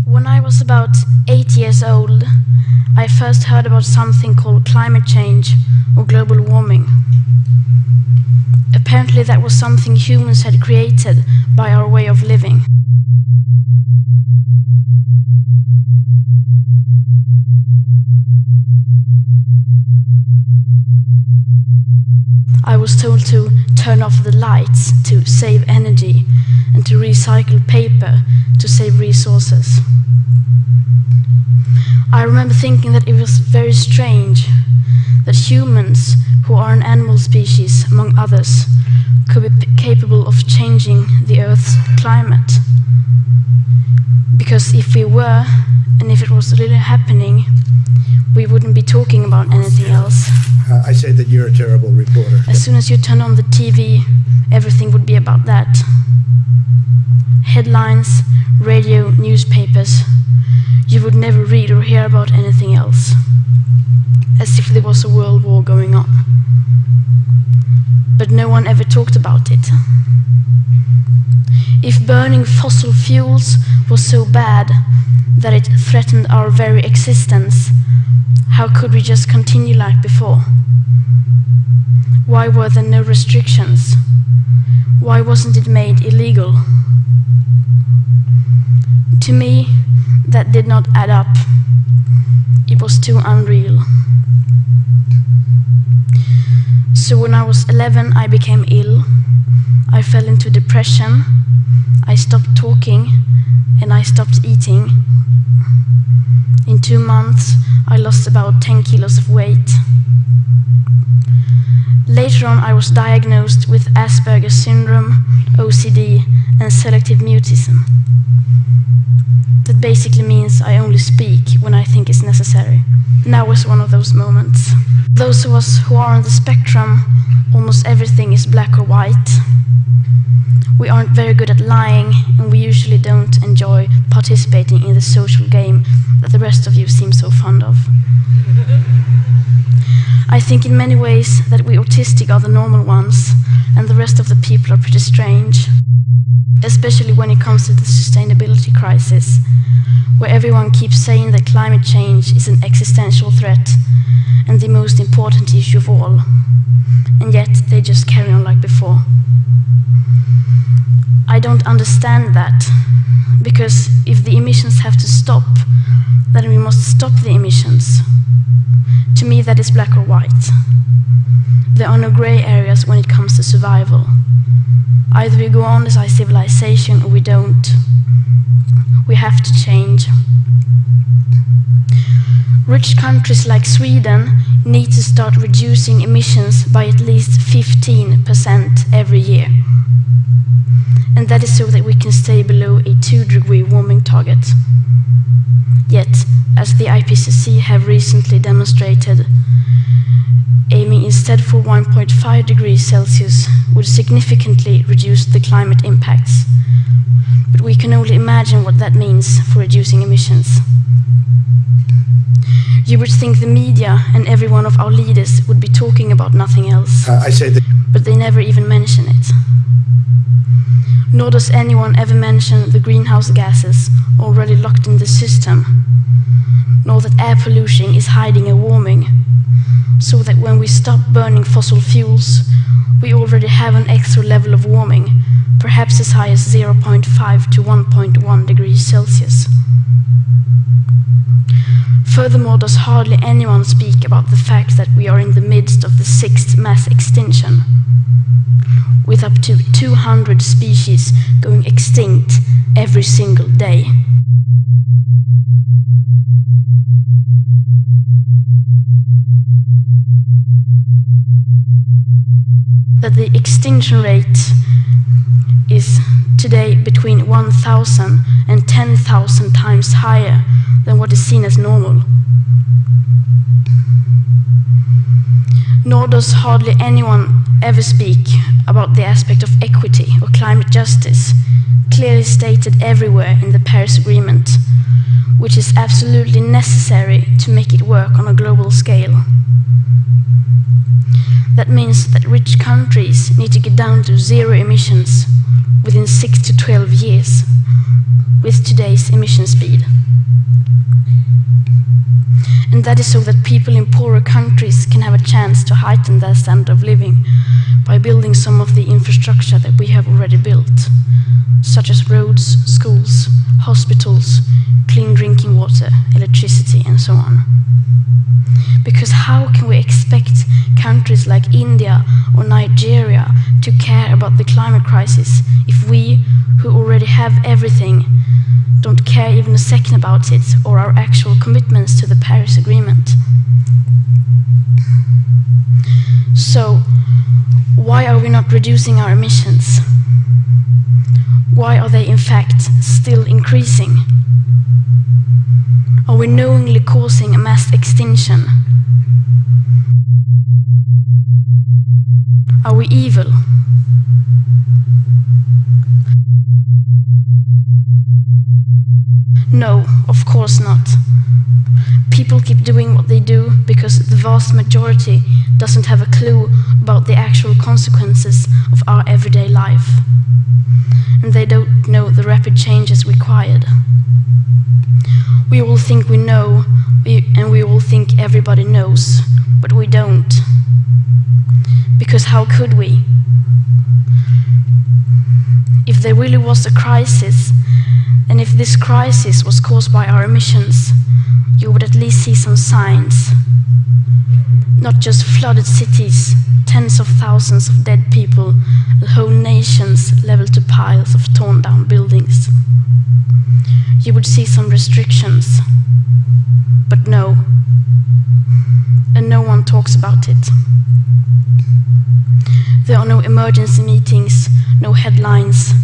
When I was about 8 years old, I first heard about something called climate change or global warming. Apparently that was something humans had created by our way of living. I was told to turn off the lights to save energy and to recycle paper to save resources. I remember thinking that it was very strange that humans, who are an animal species among others, could be capable of changing the Earth's climate. Because if we were, and if it was really happening, we wouldn't be talking about anything else. I say that you're a terrible reporter. As soon as you turn on the TV, everything would be about that. Headlines, radio, newspapers. You would never read or hear about anything else, as if there was a world war going on. But no one ever talked about it. If burning fossil fuels was so bad that it threatened our very existence, how could we just continue like before? Why were there no restrictions? Why wasn't it made illegal? To me, that did not add up. It was too unreal. So when I was 11, I became ill. I fell into depression. I stopped talking and I stopped eating. In 2 months, I lost about 10 kilos of weight. Later on, I was diagnosed with Asperger's syndrome, OCD, and selective mutism. That basically means I only speak when I think it's necessary. Now was one of those moments. Those of us who are on the spectrum, almost everything is black or white. We aren't very good at lying, and we usually don't enjoy participating in the social game that the rest of you seem so fond of. I think in many ways that we autistic are the normal ones, and the rest of the people are pretty strange. Especially when it comes to the sustainability crisis, where everyone keeps saying that climate change is an existential threat and the most important issue of all, and yet they just carry on like before. I don't understand that, because if the emissions have to stop, then we must stop the emissions. To me, that is black or white. There are no gray areas when it comes to survival. Either we go on as a civilization or we don't. We have to change. Rich countries like Sweden need to start reducing emissions by at least 15% every year. And that is so that we can stay below a 2-degree warming target. Yet, as the IPCC have recently demonstrated, aiming instead for 1.5 degrees Celsius would significantly reduce the climate impacts. But we can only imagine what that means for reducing emissions. You would think the media and every one of our leaders would be talking about nothing else. But they never even mention it. Nor does anyone ever mention the greenhouse gases already locked in the system, nor that air pollution is hiding a warming, so that when we stop burning fossil fuels, we already have an extra level of warming, perhaps as high as 0.5 to 1.1 degrees Celsius. Furthermore, does hardly anyone speak about the fact that we are in the midst of the 6th mass extinction, with up to 200 species going extinct every single day. that the extinction rate is today between 1,000 and 10,000 times higher than what is seen as normal. Nor does hardly anyone ever speak about the aspect of equity or climate justice, clearly stated everywhere in the Paris Agreement, which is absolutely necessary to make it work on a global scale. That means that rich countries need to get down to zero emissions within 6 to 12 years with today's emission speed. And that is so that people in poorer countries can have a chance to heighten their standard of living by building some of the infrastructure that we have already built, such as roads, schools, hospitals, clean drinking water, electricity, and so on. Because how can we expect countries like India or Nigeria to care about the climate crisis if we, who already have everything, don't care even a second about it or our actual commitments to the Paris Agreement? So, why are we not reducing our emissions? Why are they in fact still increasing? Are we knowingly causing a mass extinction? Are we evil? No, of course not. People keep doing what they do because the vast majority doesn't have a clue about the actual consequences of our everyday life. And they don't know the rapid changes required. We all think we know, and we all think everybody knows, but we don't. Because how could we? If there really was a crisis, and if this crisis was caused by our emissions, you would at least see some signs. Not just flooded cities, tens of thousands of dead people, and whole nations leveled to piles of torn down buildings. You would see some restrictions, but no. And no one talks about it. There are no emergency meetings, no headlines,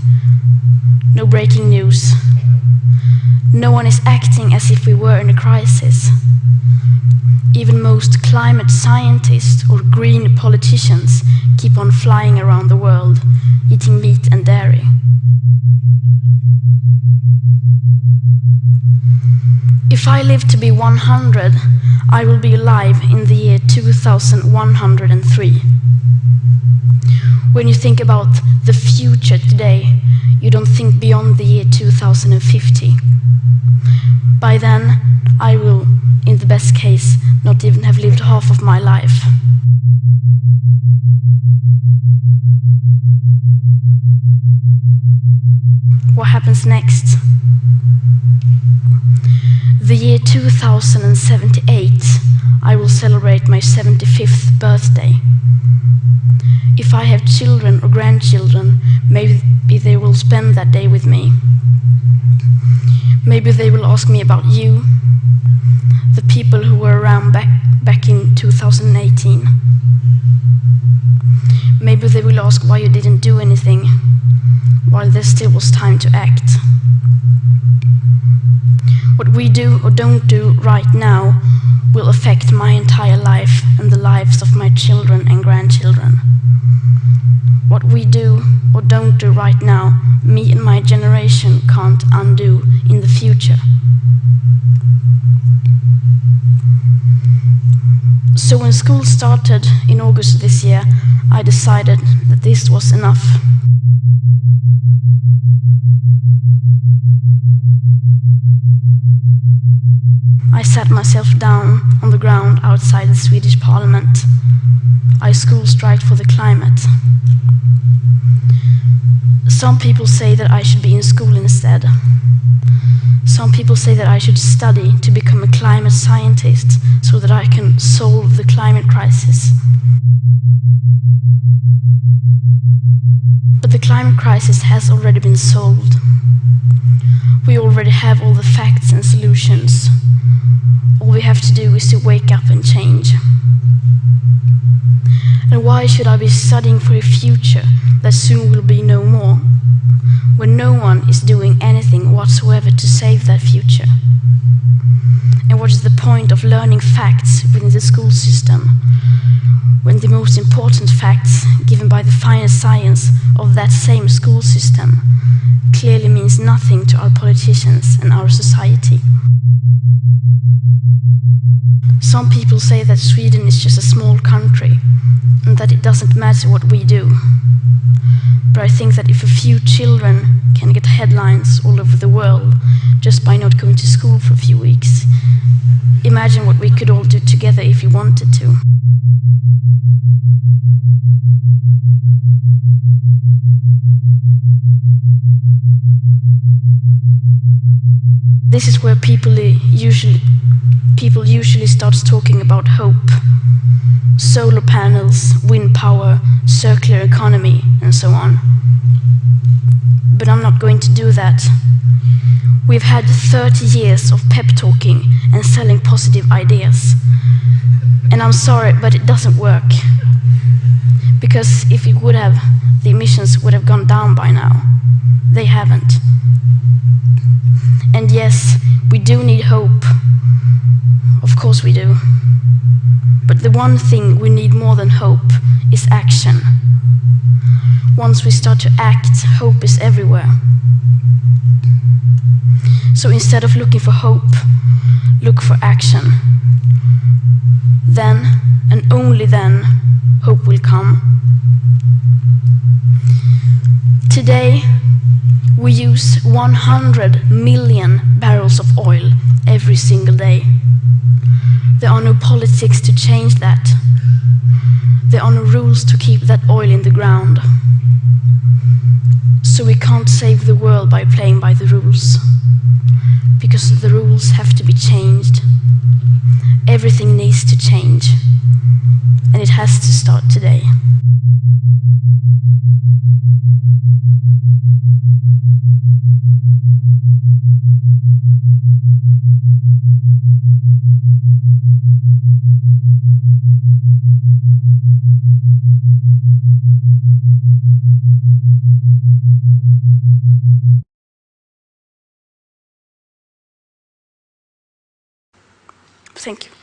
no breaking news. No one is acting as if we were in a crisis. Even most climate scientists or green politicians keep on flying around the world, eating meat and dairy. If I live to be 100, I will be alive in the year 2103. When you think about the future today, you don't think beyond the year 2050. By then, I will, in the best case, not even have lived half of my life. What happens next? The year 2078, I will celebrate my 75th birthday. If I have children or grandchildren, maybe they will spend that day with me. Maybe they will ask me about you, the people who were around back in 2018. Maybe they will ask why you didn't do anything, while there still was time to act. What we do or don't do right now will affect my entire life and the lives of my children and grandchildren. What we do or don't do right now, me and my generation can't undo in the future. So when school started in August this year, I decided that this was enough. I sat myself down on the ground outside the Swedish parliament. I school striked for the climate. Some people say that I should be in school instead. Some people say that I should study to become a climate scientist so that I can solve the climate crisis. But the climate crisis has already been solved. We already have all the facts and solutions. All we have to do is to wake up and change. And why should I be studying for a future that soon will be no more, when no one is doing anything whatsoever to save that future? And what is the point of learning facts within the school system, when the most important facts given by the finer science of that same school system clearly means nothing to our politicians and our society? Some people say that Sweden is just a small country and that it doesn't matter what we do. But I think that if a few children can get headlines all over the world just by not going to school for a few weeks, imagine what we could all do together if we wanted to. This is where people usually start talking about hope. Solar panels, wind power, circular economy, and so on. But I'm not going to do that. We've had 30 years of pep talking and selling positive ideas. And I'm sorry, but it doesn't work. Because if it would have, the emissions would have gone down by now. They haven't. And yes, we do need hope. Of course we do. But the one thing we need more than hope is action. Once we start to act, hope is everywhere. So instead of looking for hope, look for action. Then, and only then, hope will come. Today, we use 100 million barrels of oil every single day. There are no politics to change that. There are no rules to keep that oil in the ground. So we can't save the world by playing by the rules, because the rules have to be changed. Everything needs to change, and it has to start today. Thank you.